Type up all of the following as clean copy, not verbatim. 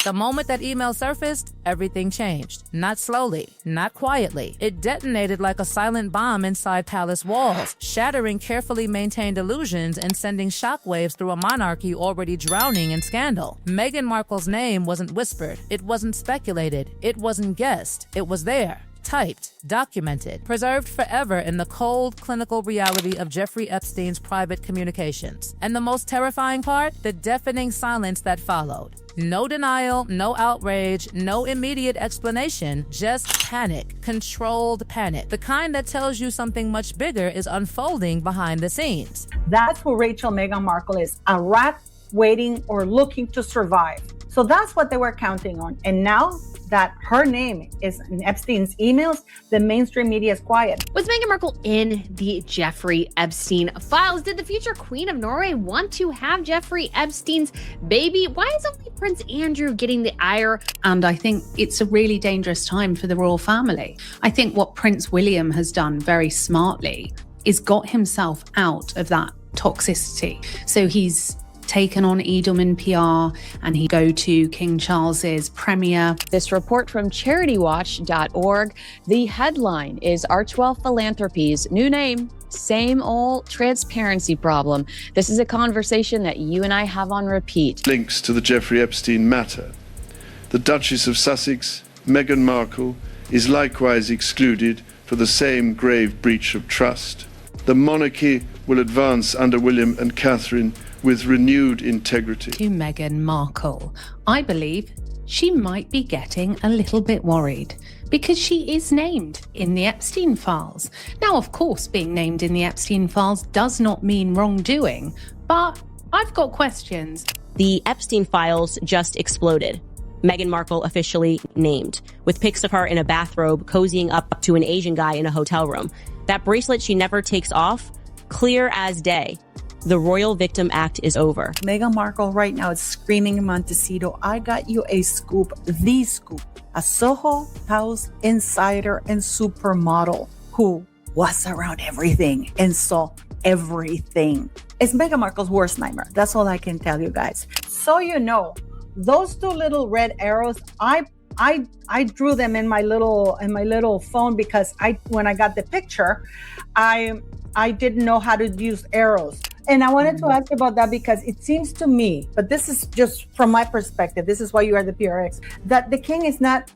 The moment that email surfaced, everything changed. Not slowly, not quietly. It detonated like a silent bomb inside palace walls, shattering carefully maintained illusions and sending shockwaves through a monarchy already drowning in scandal. Meghan Markle's name wasn't whispered. It wasn't speculated. It wasn't guessed. It was there. Typed, documented, preserved forever in the cold, clinical reality of Jeffrey Epstein's private communications. And the most terrifying part? The deafening silence that followed. No denial, no outrage, no immediate explanation, just panic, controlled panic. The kind that tells you something much bigger is unfolding behind the scenes. That's who Meghan Markle is, a rat waiting or looking to survive. So that's what they were counting on. And now that her name is in Epstein's emails, the mainstream media is quiet. Was Meghan Markle in the Jeffrey Epstein files? Did the future Queen of Norway want to have Jeffrey Epstein's baby? Why is only Prince Andrew getting the ire? And I think it's a really dangerous time for the royal family. I think what Prince William has done very smartly is got himself out of that toxicity. So he's taken on Edelman PR and he go to King Charles's premiere. This report from CharityWatch.org. The headline is Archewell Philanthropies new name, same old transparency problem. This is a conversation that you and I have on repeat. Links to the Jeffrey Epstein matter. The Duchess of Sussex, Meghan Markle, is likewise excluded for the same grave breach of trust. The monarchy will advance under William and Catherine with renewed integrity. To Meghan Markle, I believe she might be getting a little bit worried because she is named in the Epstein files. Now, of course, being named in the Epstein files does not mean wrongdoing, but I've got questions. The Epstein files just exploded. Meghan Markle officially named, with pics of her in a bathrobe cozying up to an Asian guy in a hotel room. That bracelet she never takes off, clear as day. The Royal Victim Act is over. Meghan Markle right now is screaming in Montecito, I got you a scoop, the scoop. A Soho House insider and supermodel who was around everything and saw everything. It's Meghan Markle's worst nightmare. That's all I can tell you guys. So you know, those two little red arrows, I drew them in my little phone because when I got the picture, I didn't know how to use arrows. And I wanted to ask about that because it seems to me, but this is just from my perspective, this is why you are the PRX, that the king is not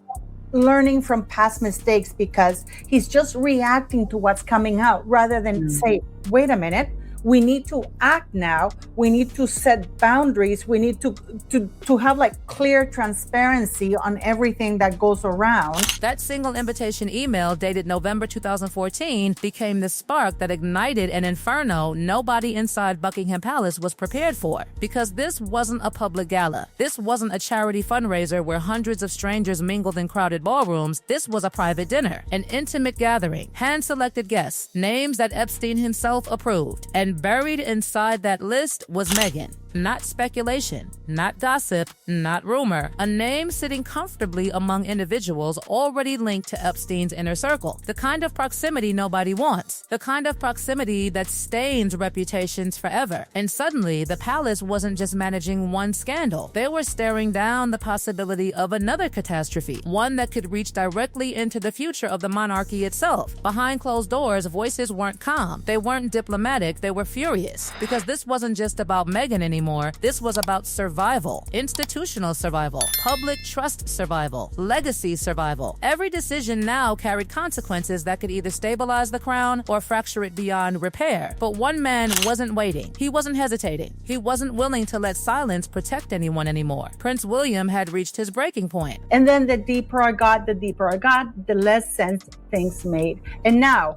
learning from past mistakes because he's just reacting to what's coming out rather than say, wait a minute, we need to act now. We need to set boundaries. We need to have like clear transparency on everything that goes around. That single invitation email dated November 2014 became the spark that ignited an inferno nobody inside Buckingham Palace was prepared for. Because this wasn't a public gala. This wasn't a charity fundraiser where hundreds of strangers mingled in crowded ballrooms. This was a private dinner, an intimate gathering, hand-selected guests, names that Epstein himself approved. And buried inside that list was Meghan. Not speculation, not gossip, not rumor. A name sitting comfortably among individuals already linked to Epstein's inner circle. The kind of proximity nobody wants. The kind of proximity that stains reputations forever. And suddenly, the palace wasn't just managing one scandal. They were staring down the possibility of another catastrophe. One that could reach directly into the future of the monarchy itself. Behind closed doors, voices weren't calm. They weren't diplomatic. They were furious. Because this wasn't just about Meghan anymore. This was about survival, institutional survival, public trust survival, legacy survival. Every decision now carried consequences that could either stabilize the crown or fracture it beyond repair. But one man wasn't waiting. He wasn't hesitating. He wasn't willing to let silence protect anyone anymore. Prince William had reached his breaking point. And then the deeper I got, the less sense things made. And now,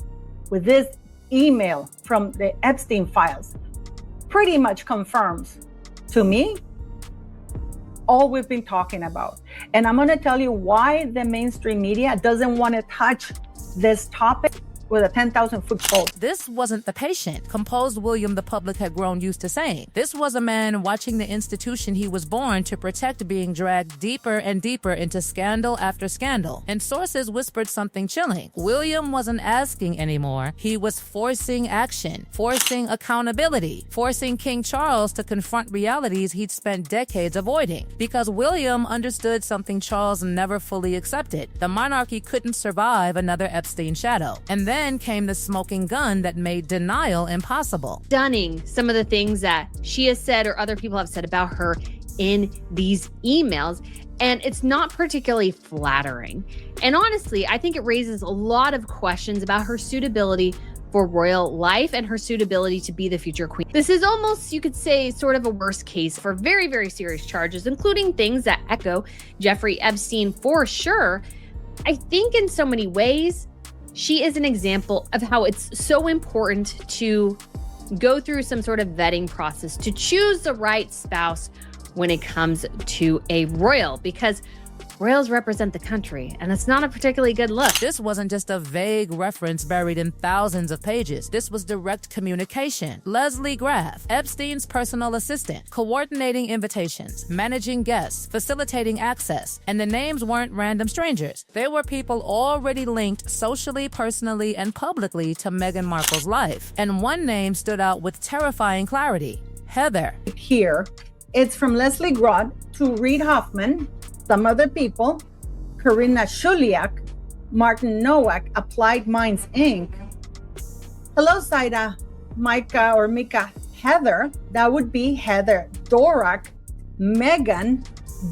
with this email from the Epstein files, pretty much confirms to me all we've been talking about. And I'm going to tell you why the mainstream media doesn't want to touch this topic with a 10,000-foot pole. This wasn't the patient, composed William the public had grown used to saying. This was a man watching the institution he was born to protect being dragged deeper and deeper into scandal after scandal. And sources whispered something chilling. William wasn't asking anymore. He was forcing action, forcing accountability, forcing King Charles to confront realities he'd spent decades avoiding. Because William understood something Charles never fully accepted. The monarchy couldn't survive another Epstein shadow. And then came the smoking gun that made denial impossible. Stunning, some of the things that she has said or other people have said about her in these emails. And it's not particularly flattering. And honestly, I think it raises a lot of questions about her suitability for royal life and her suitability to be the future queen. This is almost, you could say, sort of a worst case for very, very serious charges, including things that echo Jeffrey Epstein for sure. I think in so many ways, she is an example of how it's so important to go through some sort of vetting process to choose the right spouse when it comes to a royal, because royals represent the country, and it's not a particularly good look. This wasn't just a vague reference buried in thousands of pages. This was direct communication. Leslie Graff, Epstein's personal assistant, coordinating invitations, managing guests, facilitating access. And the names weren't random strangers. They were people already linked socially, personally, and publicly to Meghan Markle's life. And one name stood out with terrifying clarity: Heather. Here, it's from Leslie Grodd to Reid Hoffman, some other people, Karina Shuliak, Martin Nowak, Applied Minds, Inc. Hello, Saida, Micah or Mika, Heather. That would be Heather, Dorak, Meghan,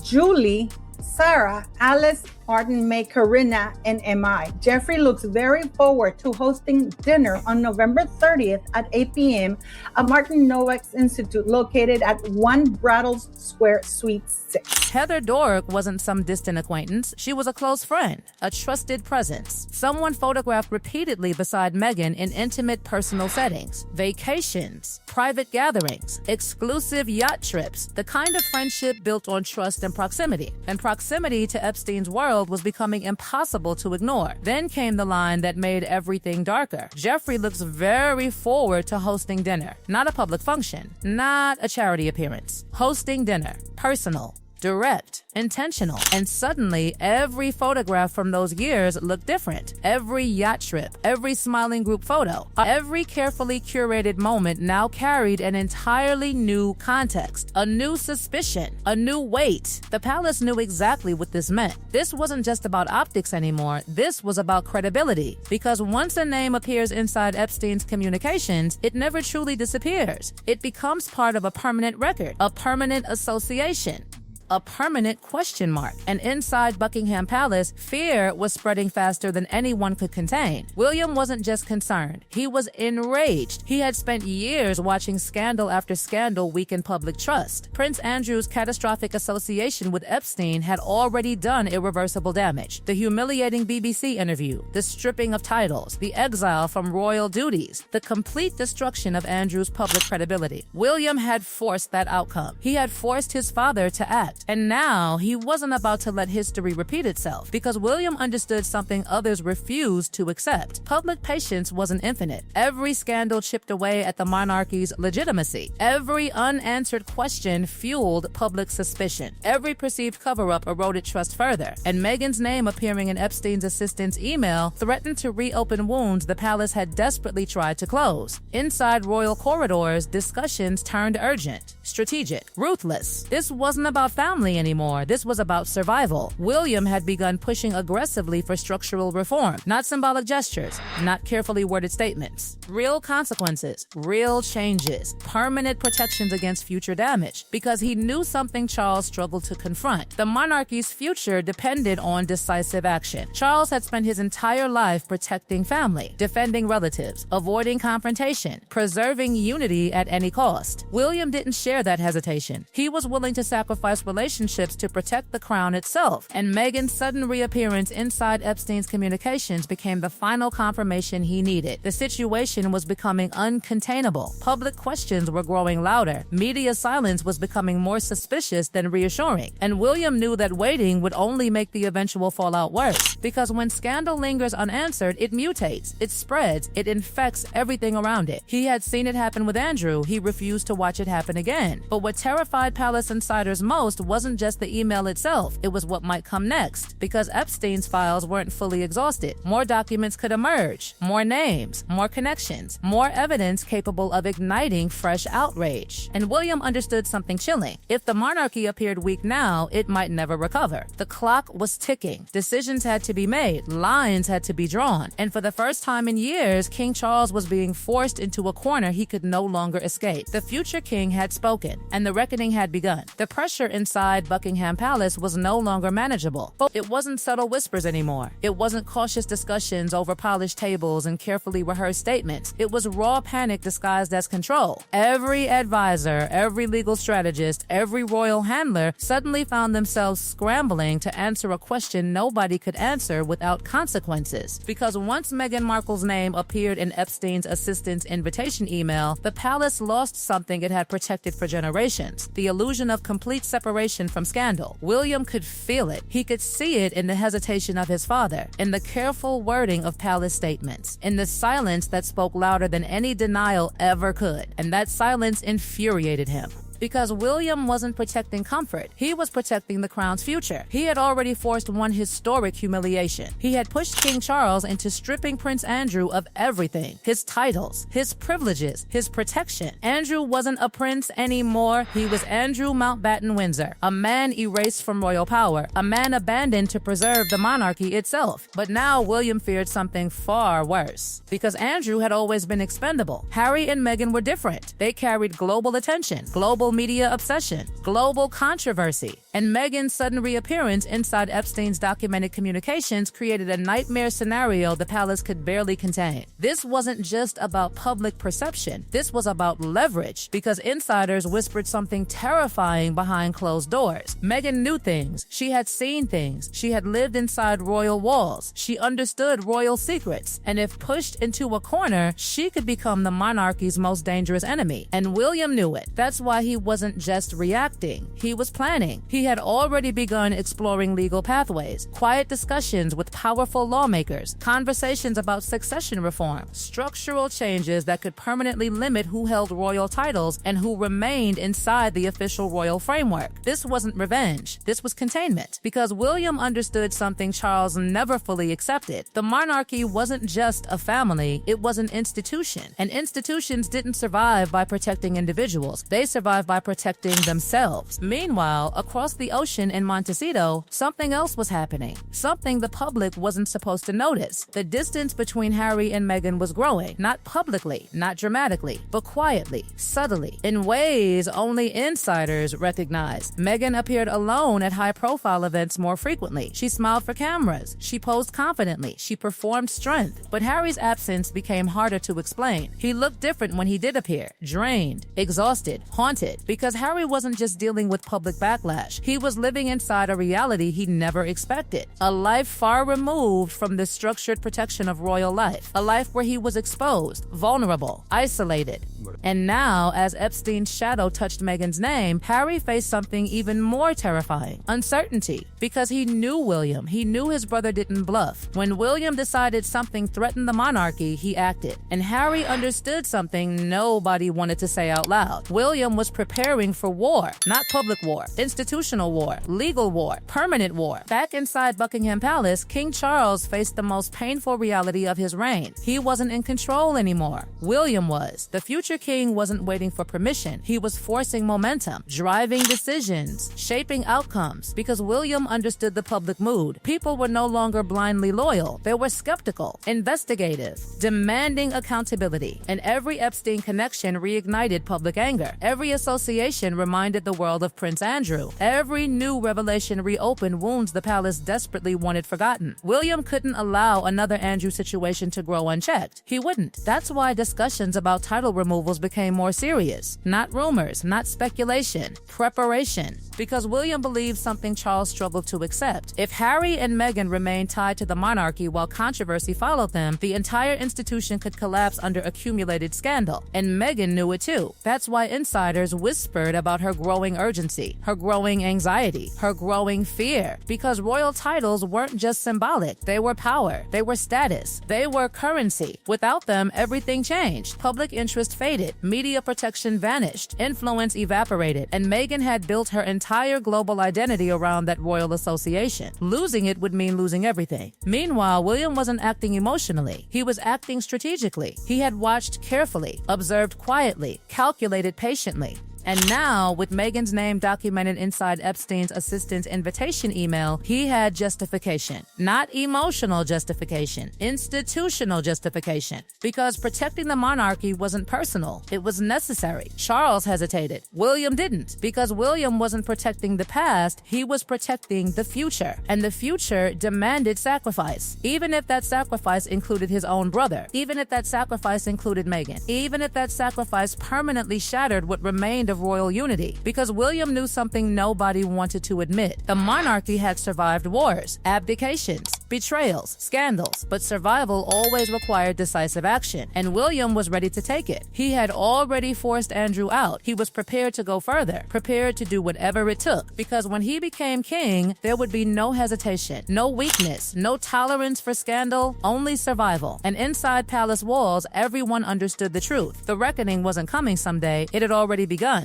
Julie, Sarah, Alice, Martin, May, Karina, and MI. Jeffrey looks very forward to hosting dinner on November 30th at 8 p.m. at Martin Nowak's Institute located at 1 Brattles Square, Suite 6. Heather Dork wasn't some distant acquaintance. She was a close friend, a trusted presence, someone photographed repeatedly beside Meghan in intimate personal settings, vacations, private gatherings, exclusive yacht trips, the kind of friendship built on trust and proximity. And proximity to Epstein's world was becoming impossible to ignore. Then came the line that made everything darker. Jeffrey looks very forward to hosting dinner. Not a public function, not a charity appearance. Hosting dinner, personal, direct, intentional. And suddenly, every photograph from those years looked different. Every yacht trip, every smiling group photo, every carefully curated moment now carried an entirely new context, a new suspicion, a new weight. The palace knew exactly what this meant. This wasn't just about optics anymore. This was about credibility. Because once a name appears inside Epstein's communications, it never truly disappears. It becomes part of a permanent record, a permanent association, a permanent question mark. And inside Buckingham Palace, fear was spreading faster than anyone could contain. William wasn't just concerned. He was enraged. He had spent years watching scandal after scandal weaken public trust. Prince Andrew's catastrophic association with Epstein had already done irreversible damage. The humiliating BBC interview, the stripping of titles, the exile from royal duties, the complete destruction of Andrew's public credibility. William had forced that outcome. He had forced his father to act. And now he wasn't about to let history repeat itself, because William understood something others refused to accept. Public patience wasn't infinite. Every scandal chipped away at the monarchy's legitimacy. Every unanswered question fueled public suspicion. Every perceived cover-up eroded trust further. And Meghan's name appearing in Epstein's assistant's email threatened to reopen wounds the palace had desperately tried to close. Inside royal corridors, discussions turned urgent, strategic, ruthless. This wasn't about family anymore. This was about survival. William had begun pushing aggressively for structural reform, not symbolic gestures, not carefully worded statements. Real consequences, real changes, permanent protections against future damage, because he knew something Charles struggled to confront. The monarchy's future depended on decisive action. Charles had spent his entire life protecting family, defending relatives, avoiding confrontation, preserving unity at any cost. William didn't share that hesitation. He was willing to sacrifice relationships relationships to protect the crown itself, and Meghan's sudden reappearance inside Epstein's communications became the final confirmation he needed. The situation was becoming uncontainable. Public questions were growing louder. Media silence was becoming more suspicious than reassuring, and William knew that waiting would only make the eventual fallout worse, because when scandal lingers unanswered, it mutates, it spreads, it infects everything around it. He had seen it happen with Andrew. He refused to watch it happen again. But what terrified palace insiders most wasn't just the email itself, it was what might come next, because Epstein's files weren't fully exhausted. More documents could emerge, more names, more connections, more evidence capable of igniting fresh outrage. And William understood something chilling. If the monarchy appeared weak now, it might never recover. The clock was ticking. Decisions had to be made. Lines had to be drawn. And for the first time in years, King Charles was being forced into a corner he could no longer escape. The future king had spoken, and the reckoning had begun. The pressure inside Buckingham Palace was no longer manageable. But it wasn't subtle whispers anymore. It wasn't cautious discussions over polished tables and carefully rehearsed statements. It was raw panic disguised as control. Every advisor, every legal strategist, every royal handler suddenly found themselves scrambling to answer a question nobody could answer without consequences. Because once Meghan Markle's name appeared in Epstein's assistant's invitation email, the palace lost something it had protected for generations: the illusion of complete separation from scandal. William could feel it. He could see it in the hesitation of his father, in the careful wording of palace statements, in the silence that spoke louder than any denial ever could. And that silence infuriated him. Because William wasn't protecting comfort, he was protecting the crown's future. He had already forced one historic humiliation. He had pushed King Charles into stripping Prince Andrew of everything: his titles, his privileges, his protection. Andrew wasn't a prince anymore. He was Andrew Mountbatten Windsor, a man erased from royal power, a man abandoned to preserve the monarchy itself. But now William feared something far worse, because Andrew had always been expendable. Harry and Meghan were different. They carried global attention, global media obsession, global controversy, and Meghan's sudden reappearance inside Epstein's documented communications created a nightmare scenario the palace could barely contain. This wasn't just about public perception. This was about leverage, because insiders whispered something terrifying behind closed doors. Meghan knew things. She had seen things. She had lived inside royal walls. She understood royal secrets. And if pushed into a corner, she could become the monarchy's most dangerous enemy. And William knew it. That's why he wasn't just reacting. He was planning. He had already begun exploring legal pathways, quiet discussions with powerful lawmakers, conversations about succession reform, structural changes that could permanently limit who held royal titles and who remained inside the official royal framework. This wasn't revenge. This was containment. Because William understood something Charles never fully accepted. The monarchy wasn't just a family, it was an institution. And institutions didn't survive by protecting individuals. They survived by protecting themselves. Meanwhile, across the ocean in Montecito, something else was happening. Something the public wasn't supposed to notice. The distance between Harry and Meghan was growing, not publicly, not dramatically, but quietly, subtly, in ways only insiders recognized. Meghan appeared alone at high-profile events more frequently. She smiled for cameras. She posed confidently. She performed strength. But Harry's absence became harder to explain. He looked different when he did appear, drained, exhausted, haunted. Because Harry wasn't just dealing with public backlash. He was living inside a reality he never expected. A life far removed from the structured protection of royal life. A life where he was exposed, vulnerable, isolated. And now, as Epstein's shadow touched Meghan's name, Harry faced something even more terrifying: uncertainty. Because he knew William. He knew his brother didn't bluff. When William decided something threatened the monarchy, he acted. And Harry understood something nobody wanted to say out loud. William was preparing for war, not public war, institutional war, legal war, permanent war. Back inside Buckingham Palace, King Charles faced the most painful reality of his reign. He wasn't in control anymore. William was. The future king wasn't waiting for permission. He was forcing momentum, driving decisions, shaping outcomes, because William understood the public mood. People were no longer blindly loyal. They were skeptical, investigative, demanding accountability. And every Epstein connection reignited public anger. Every association association reminded the world of Prince Andrew. Every new revelation reopened wounds the palace desperately wanted forgotten. William couldn't allow another Andrew situation to grow unchecked. He wouldn't. That's why discussions about title removals became more serious. Not rumors, not speculation, preparation. Because William believed something Charles struggled to accept. If Harry and Meghan remained tied to the monarchy while controversy followed them, the entire institution could collapse under accumulated scandal. And Meghan knew it too. That's why insiders whispered about her growing urgency, her growing anxiety, her growing fear. Because royal titles weren't just symbolic. They were power. They were status. They were currency. Without them, everything changed. Public interest faded. Media protection vanished. Influence evaporated. And Meghan had built her entire global identity around that royal association. Losing it would mean losing everything. Meanwhile, William wasn't acting emotionally. He was acting strategically. He had watched carefully, observed quietly, calculated patiently. And now, with Meghan's name documented inside Epstein's assistant's invitation email, he had justification. Not emotional justification, institutional justification. Because protecting the monarchy wasn't personal, it was necessary. Charles hesitated. William didn't. Because William wasn't protecting the past, he was protecting the future. And the future demanded sacrifice. Even if that sacrifice included his own brother. Even if that sacrifice included Meghan. Even if that sacrifice permanently shattered what remained of royal unity, because William knew something nobody wanted to admit. The monarchy had survived wars, abdications, betrayals, scandals, but survival always required decisive action, and William was ready to take it. He had already forced Andrew out. He was prepared to go further, prepared to do whatever it took, because when he became king, there would be no hesitation, no weakness, no tolerance for scandal, only survival. And inside palace walls, everyone understood the truth. The reckoning wasn't coming someday, it had already begun.